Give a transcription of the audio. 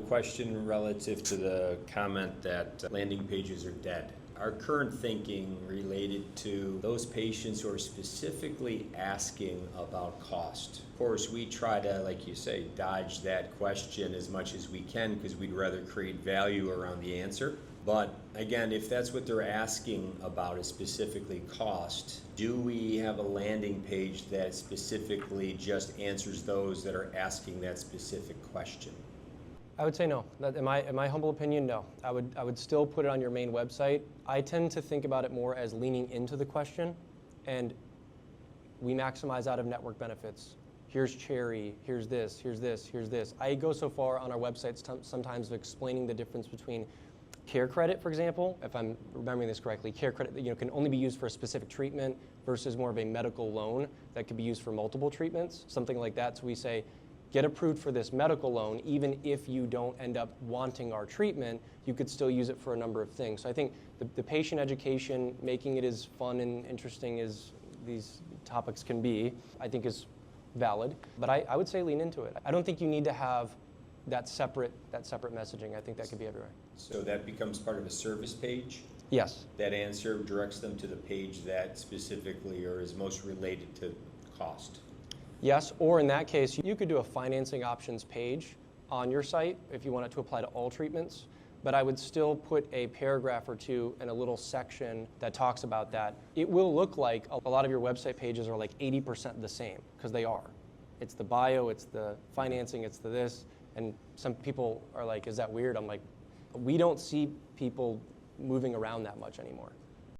question relative to the comment that landing pages are dead. Our current thinking related to those patients who are specifically asking about cost. Of course, we try to, like you say, dodge that question as much as we can because we'd rather create value around the answer. But again, if that's what they're asking about is specifically cost, do we have a landing page that specifically just answers those that are asking that specific question? I would say no. In my humble opinion, no. I would still put it on your main website. I tend to think about it more as leaning into the question, and we maximize out of network benefits. Here's Cherry, here's this, here's this, here's this. I go so far on our websites sometimes of explaining the difference between care credit, for example, if I'm remembering this correctly. Care credit can only be used for a specific treatment versus more of a medical loan that could be used for multiple treatments, something like that. So we say, get approved for this medical loan, even if you don't end up wanting our treatment, you could still use it for a number of things. So I think the patient education, making it as fun and interesting as these topics can be, I think is valid. But I would say lean into it. I don't think you need to have that separate messaging. I think that could be everywhere. So that becomes part of a service page? Yes. That answer directs them to the page that specifically or is most related to cost? Yes, or in that case, you could do a financing options page on your site if you want it to apply to all treatments, but I would still put a paragraph or two in a little section that talks about that. It will look like a lot of your website pages are like 80% the same, because they are. It's the bio, it's the financing, it's the this, and some people are like, is that weird? I'm like, we don't see people moving around that much anymore.